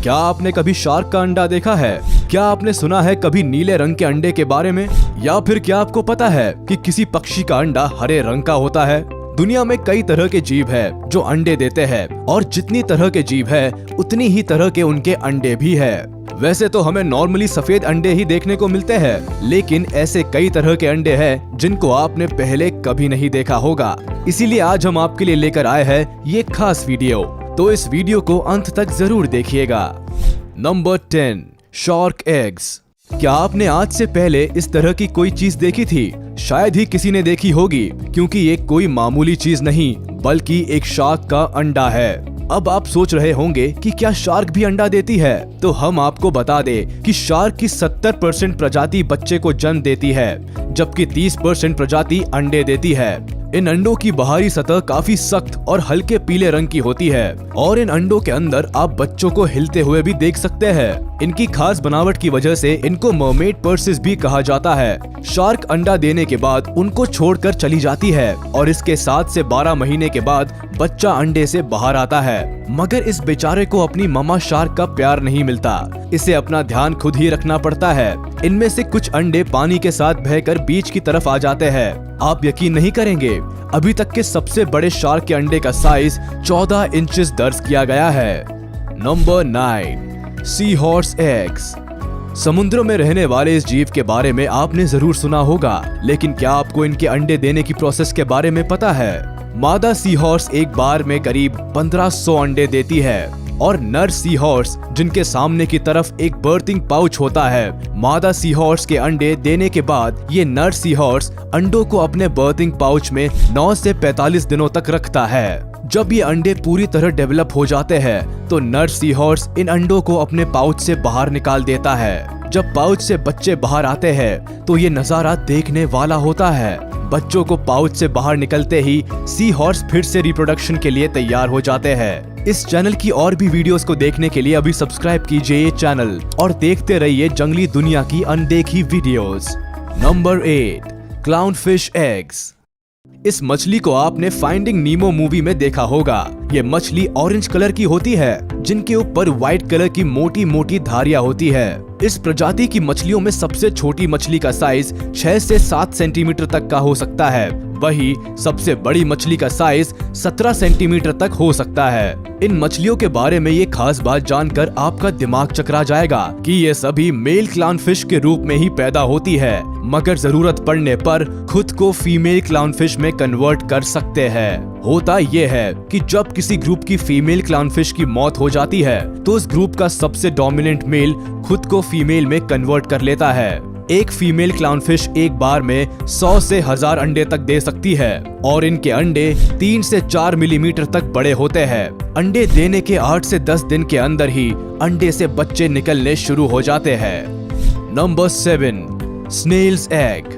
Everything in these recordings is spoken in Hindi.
क्या आपने कभी शार्क का अंडा देखा है? क्या आपने सुना है कभी नीले रंग के अंडे के बारे में? या फिर क्या आपको पता है कि किसी पक्षी का अंडा हरे रंग का होता है? दुनिया में कई तरह के जीव है जो अंडे देते हैं और जितनी तरह के जीव है उतनी ही तरह के उनके अंडे भी है। वैसे तो हमें नॉर्मली सफेद अंडे ही देखने को मिलते हैं, लेकिन ऐसे कई तरह के अंडे हैं जिनको आपने पहले कभी नहीं देखा होगा। इसीलिए आज हम आपके लिए लेकर आए हैं ये खास वीडियो, तो इस वीडियो को अंत तक जरूर देखिएगा। Number 10, shark eggs. क्या आपने आज से पहले इस तरह की कोई चीज देखी थी? शायद ही किसी ने देखी होगी, क्योंकि ये कोई मामूली चीज नहीं बल्कि एक शार्क का अंडा है। अब आप सोच रहे होंगे कि क्या शार्क भी अंडा देती है? तो हम आपको बता दें कि शार्क की 70% प्रजाति बच्चे को जन्म देती है, जबकि 30% प्रजाति अंडे देती है। इन अंडों की बाहरी सतह काफी सख्त और हल्के पीले रंग की होती है और इन अंडों के अंदर आप बच्चों को हिलते हुए भी देख सकते हैं। इनकी खास बनावट की वजह से इनको मरमेड पर्सिस भी कहा जाता है। शार्क अंडा देने के बाद उनको छोड़कर चली जाती है और इसके 7 से 12 महीने के बाद बच्चा अंडे से बाहर आता है। मगर इस बेचारे को अपनी ममा शार्क का प्यार नहीं मिलता, इसे अपना ध्यान खुद ही रखना पड़ता है। इनमें से कुछ अंडे पानी के साथ बहकर बीच की तरफ आ जाते हैं। आप यकीन नहीं करेंगे, अभी तक के सबसे बड़े शार्क के अंडे का साइज 14 इंचेस दर्ज किया गया है। Number 9, sea horse eggs. समुद्रों में रहने वाले इस जीव के बारे में आपने जरूर सुना होगा, लेकिन क्या आपको इनके अंडे देने की प्रोसेस के बारे में पता है? मादा सी हॉर्स एक बार में करीब 1500 अंडे देती है और नर सी हॉर्स, जिनके सामने की तरफ एक बर्थिंग पाउच होता है, मादा सी हॉर्स के अंडे देने के बाद ये नर सी हॉर्स अंडों को अपने बर्थिंग पाउच में 9 से 45 दिनों तक रखता है। जब ये अंडे पूरी तरह डेवलप हो जाते हैं तो नर सी हॉर्स इन अंडों को अपने पाउच से बाहर निकाल देता है। जब पाउच से बच्चे बाहर आते हैं तो ये नजारा देखने वाला होता है। बच्चों को पाउच से बाहर निकलते ही सी हॉर्स फिर से रिप्रोडक्शन के लिए तैयार हो जाते हैं। इस चैनल की और भी वीडियोस को देखने के लिए अभी सब्सक्राइब कीजिए ये चैनल और देखते रहिए जंगली दुनिया की अनदेखी वीडियोस। Number 8, Clownfish eggs. इस मछली को आपने फाइंडिंग नीमो मूवी में देखा होगा। ये मछली ऑरेंज कलर की होती है, जिनके ऊपर व्हाइट कलर की मोटी मोटी धारियां होती है। इस प्रजाति की मछलियों में सबसे छोटी मछली का साइज 6 से 7 सेंटीमीटर तक का हो सकता है, वही सबसे बड़ी मछली का साइज 17 सेंटीमीटर तक हो सकता है। इन मछलियों के बारे में ये खास बात जानकर आपका दिमाग चकरा जाएगा कि ये सभी मेल क्लाउनफिश के रूप में ही पैदा होती है, मगर जरूरत पड़ने पर खुद को फीमेल क्लाउनफिश में कन्वर्ट कर सकते हैं। होता ये है कि जब किसी ग्रुप की फीमेल क्लाउनफिश की मौत हो जाती है तो उस ग्रुप का सबसे डोमिनेंट मेल खुद को फीमेल में कन्वर्ट कर लेता है। एक फीमेल क्लाउनफिश एक बार में 100 से 1000 अंडे तक दे सकती है और इनके अंडे 3 से 4 मिलीमीटर तक बड़े होते हैं। अंडे देने के 8 से 10 दिन के अंदर ही अंडे से बच्चे निकलने शुरू हो जाते हैं। Number 7, snail's egg.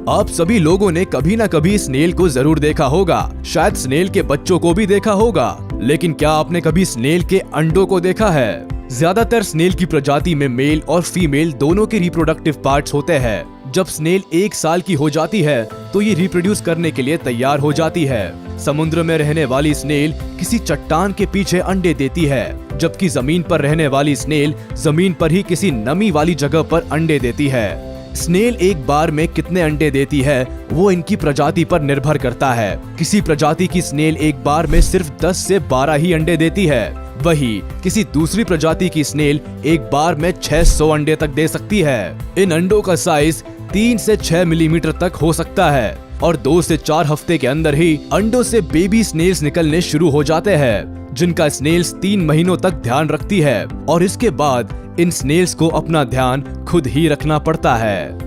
आप सभी लोगों ने कभी ना कभी स्नेल को जरूर देखा होगा, शायद स्नेल के बच्चों को भी देखा होगा, लेकिन क्या आपने कभी स्नेल के अंडों को देखा है? ज्यादातर स्नेल की प्रजाति में मेल और फीमेल दोनों के रिप्रोडक्टिव पार्ट्स होते हैं। जब स्नेल 1 साल की हो जाती है तो ये रिप्रोड्यूस करने के लिए तैयार हो जाती है। समुद्र में रहने वाली स्नेल किसी चट्टान के पीछे अंडे देती है, जबकि जमीन पर रहने वाली स्नेल जमीन पर ही किसी नमी वाली जगह पर अंडे देती है। स्नेल एक बार में कितने अंडे देती है वो इनकी प्रजाति पर निर्भर करता है। किसी प्रजाति की स्नेल एक बार में सिर्फ 10 से 12 ही अंडे देती है, वही किसी दूसरी प्रजाति की स्नेल एक बार में 600 अंडे तक दे सकती है। इन अंडों का साइज 3 से 6 मिलीमीटर तक हो सकता है और 2 से 4 हफ्ते के अंदर ही अंडों से बेबी स्नेल्स निकलने शुरू हो जाते हैं, जिनका स्नेल्स 3 महीनों तक ध्यान रखती है और इसके बाद इन स्नेल्स को अपना ध्यान खुद ही रखना पड़ता है।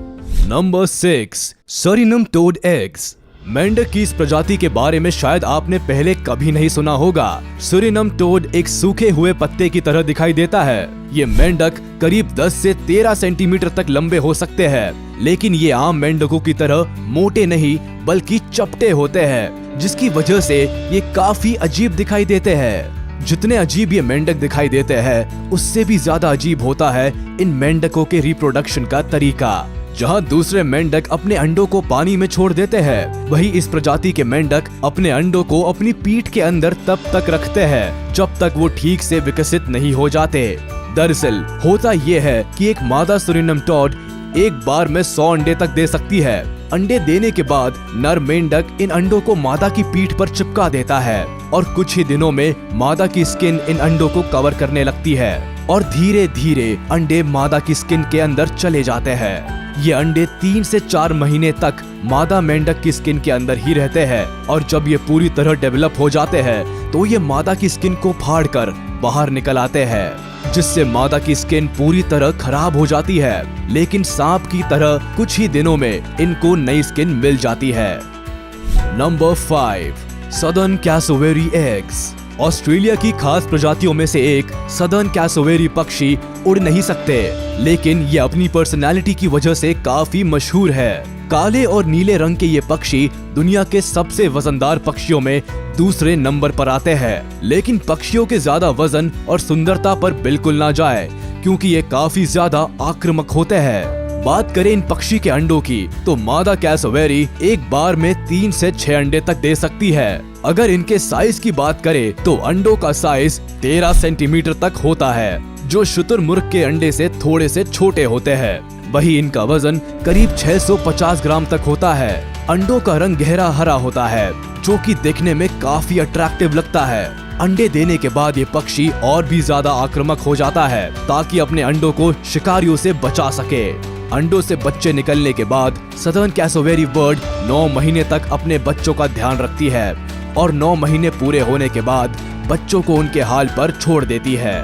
Number 6, Surinam toad eggs. मेंढक की इस प्रजाति के बारे में शायद आपने पहले कभी नहीं सुना होगा। सूरिनम टोड एक सूखे हुए पत्ते की तरह दिखाई देता है। ये मेंढक करीब 10 से 13 सेंटीमीटर तक लंबे हो सकते हैं, लेकिन ये आम मेंढकों की तरह मोटे नहीं बल्कि चपटे होते हैं, जिसकी वजह से ये काफी अजीब दिखाई देते हैं। जितने अजीब ये मेंढक दिखाई देते हैं, उससे भी ज्यादा अजीब होता है इन मेंढकों के रिप्रोडक्शन का तरीका। जहां दूसरे मेंढक अपने अंडों को पानी में छोड़ देते हैं, वही इस प्रजाति के मेंढक अपने अंडों को अपनी पीठ के अंदर तब तक रखते हैं जब तक वो ठीक से विकसित नहीं हो जाते। दरअसल होता ये है कि एक मादा सूरिनम टॉड एक बार में 100 अंडे तक दे सकती है। अंडे देने के बाद नर मेंढक इन अंडों को मादा की पीठ पर चिपका देता है और कुछ ही दिनों में मादा की स्किन इन अंडों को कवर करने लगती है और धीरे धीरे अंडे मादा की स्किन के अंदर चले जाते हैं। ये अंडे 3 से 4 महीने तक मादा मेंढक की स्किन के अंदर ही रहते हैं और जब ये पूरी तरह डेवलप हो जाते हैं तो ये मादा की स्किन को फाड़कर बाहर निकल आते हैं, जिससे मादा की स्किन पूरी तरह खराब हो जाती है। लेकिन सांप की तरह कुछ ही दिनों में इनको नई स्किन मिल जाती है। Number 5, southern cassowary eggs. Australia की खास प्रजातियों में से एक सदर्न कैसोवेरी पक्षी उड़ नहीं सकते, लेकिन ये अपनी पर्सनालिटी की वजह से काफी मशहूर है। काले और नीले रंग के ये पक्षी दुनिया के सबसे वजनदार पक्षियों में दूसरे नंबर पर आते हैं। लेकिन पक्षियों के ज्यादा वजन और सुंदरता पर बिल्कुल ना जाए, क्योंकि ये काफी ज्यादा आक्रामक होते हैं। बात करें इन पक्षी के अंडों की तो मादा कैसोवेरी एक बार में 3 से 6 अंडे तक दे सकती है। अगर इनके साइज की बात करें तो अंडों का साइज 13 सेंटीमीटर तक होता है, जो शुतुरमुर्ग के अंडे से थोड़े से छोटे होते हैं। वही इनका वजन करीब 650 ग्राम तक होता है। अंडों का रंग गहरा हरा होता है, जो कि देखने में काफी अट्रैक्टिव लगता है। अंडे देने के बाद ये पक्षी और भी ज्यादा आक्रामक हो जाता है ताकि अपने अंडों को शिकारियों से बचा सके। अंडों से बच्चे निकलने के बाद सदर्न कैसोवेरी बर्ड 9 महीने तक अपने बच्चों का ध्यान रखती है और 9 महीने पूरे होने के बाद बच्चों को उनके हाल पर छोड़ देती है।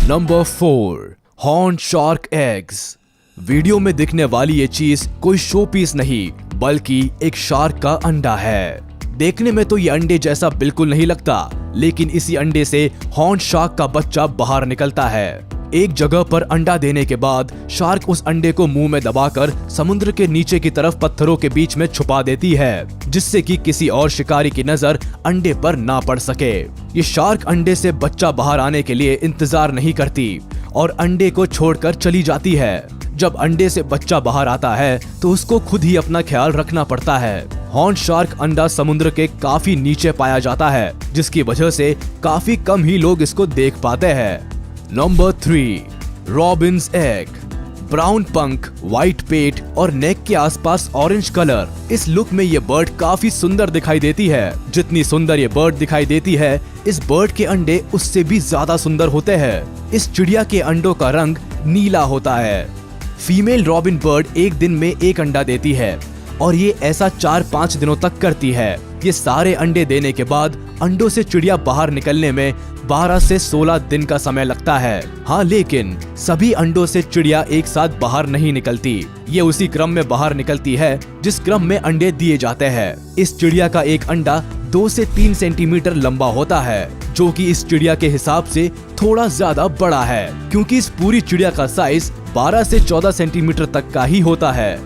Number 4, horn shark eggs. Video में दिखने वाली ये चीज कोई शो पीस नहीं, बल्कि एक शार्क का अंडा है। देखने में तो ये अंडे जैसा बिल्कुल नहीं लगता, लेकिन इसी अंडे से हॉर्न शार्क का बच्चा बाहर निकलता है। एक जगह पर अंडा देने के बाद शार्क उस अंडे को मुंह में दबाकर समुद्र के नीचे की तरफ पत्थरों के बीच में छुपा देती है, जिससे कि किसी और शिकारी की नजर अंडे पर ना पड़ सके। ये शार्क अंडे से बच्चा बाहर आने के लिए इंतजार नहीं करती और अंडे को छोड़कर चली जाती है। जब अंडे से बच्चा बाहर आता है तो उसको खुद ही अपना ख्याल रखना पड़ता है। हॉर्न शार्क अंडा समुद्र के काफी नीचे पाया जाता है, जिसकी वजह से काफी कम ही लोग इसको देख पाते हैं। Number 3, Robins egg. ब्राउन पंख, व्हाइट पेट और नेक के आसपास ऑरेंज कलर, इस लुक में ये बर्ड काफी सुंदर दिखाई देती है। जितनी सुंदर ये बर्ड दिखाई देती है, इस बर्ड के अंडे उससे भी ज्यादा सुंदर होते हैं। इस चिड़िया के अंडों का रंग नीला होता है। फीमेल रॉबिन बर्ड एक दिन में 1 अंडा देती है और ये ऐसा 4-5 दिनों तक करती है। ये सारे अंडे देने के बाद अंडों से चिड़िया बाहर निकलने में 12 से 16 दिन का समय लगता है। हाँ, लेकिन सभी अंडों से चिड़िया एक साथ बाहर नहीं निकलती। ये उसी क्रम में बाहर निकलती है जिस क्रम में अंडे दिए जाते हैं। इस चिड़िया का एक अंडा 2 से 3 सेंटीमीटर लंबा होता है, जो कि इस चिड़िया के हिसाब से थोड़ा ज्यादा बड़ा है, क्योंकि इस पूरी चिड़िया का साइज 12 से 14 सेंटीमीटर तक का ही होता है।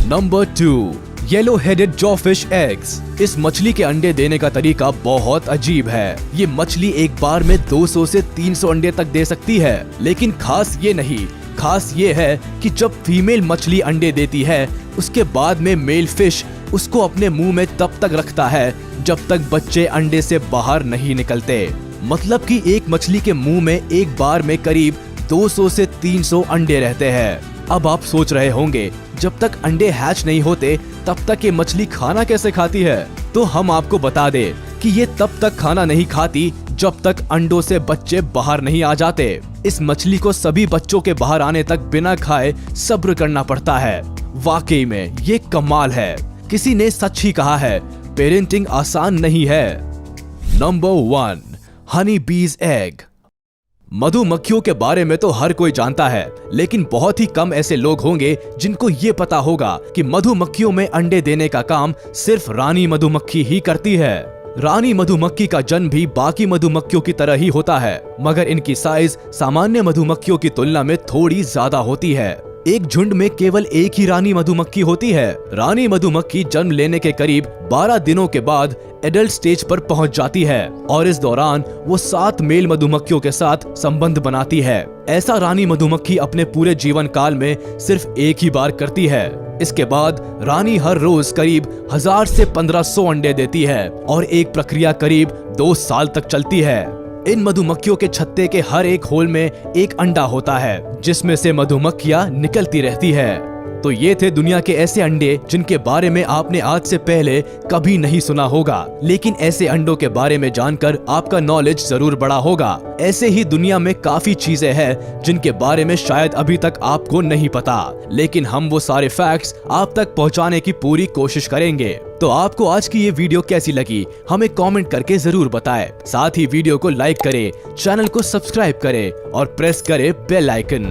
Number 2, yellow headed jawfish eggs. इस मछली के अंडे देने का तरीका बहुत अजीब है। ये मछली एक बार में 200 से 300 अंडे तक दे सकती है, लेकिन खास ये नहीं, खास ये है कि जब फीमेल मछली अंडे देती है, उसके बाद में मेल फिश उसको अपने मुंह में तब तक रखता है जब तक बच्चे अंडे से बाहर नहीं निकलते। मतलब कि एक मछली के मुंह में एक बार में करीब 200 से 300 अंडे रहते हैं। अब आप सोच रहे होंगे, जब तक अंडे हैच नहीं होते तब तक ये मछली खाना कैसे खाती है? तो हम आपको बता दें कि ये तब तक खाना नहीं खाती जब तक अंडों से बच्चे बाहर नहीं आ जाते। इस मछली को सभी बच्चों के बाहर आने तक बिना खाए सब्र करना पड़ता है। वाकई में ये कमाल है। किसी ने सच ही कहा है, पेरेंटिंग आसान नहीं है। नंबर 1, हनी बीज एग। मधुमक्खियों के बारे में तो हर कोई जानता है, लेकिन बहुत ही कम ऐसे लोग होंगे जिनको ये पता होगा कि मधुमक्खियों में अंडे देने का काम सिर्फ रानी मधुमक्खी ही करती है। रानी मधुमक्खी का जन्म भी बाकी मधुमक्खियों की तरह ही होता है, मगर इनकी साइज सामान्य मधुमक्खियों की तुलना में थोड़ी ज्यादा होती है। एक झुंड में केवल एक ही रानी मधुमक्खी होती है। रानी मधुमक्खी जन्म लेने के करीब 12 दिनों के बाद एडल्ट स्टेज पर पहुंच जाती है और इस दौरान वो 7 मेल मधुमक्खियों के साथ संबंध बनाती है। ऐसा रानी मधुमक्खी अपने पूरे जीवन काल में सिर्फ एक ही बार करती है। इसके बाद रानी हर रोज करीब 1000 से 1500 अंडे देती है और एक प्रक्रिया करीब 2 साल तक चलती है। इन मधुमक्खियों के छत्ते के हर एक होल में एक अंडा होता है जिसमें से मधुमक्खियां निकलती रहती है। तो ये थे दुनिया के ऐसे अंडे जिनके बारे में आपने आज से पहले कभी नहीं सुना होगा, लेकिन ऐसे अंडों के बारे में जानकर आपका नॉलेज जरूर बढ़ा होगा। ऐसे ही दुनिया में काफी चीजें हैं जिनके बारे में शायद अभी तक आपको नहीं पता, लेकिन हम वो सारे फैक्ट्स आप तक पहुंचाने की पूरी कोशिश करेंगे। तो आपको आज की ये वीडियो कैसी लगी हमें कमेंट करके जरूर बताएं। साथ ही वीडियो को लाइक करें, चैनल को सब्सक्राइब करें और प्रेस करें बेल आइकन।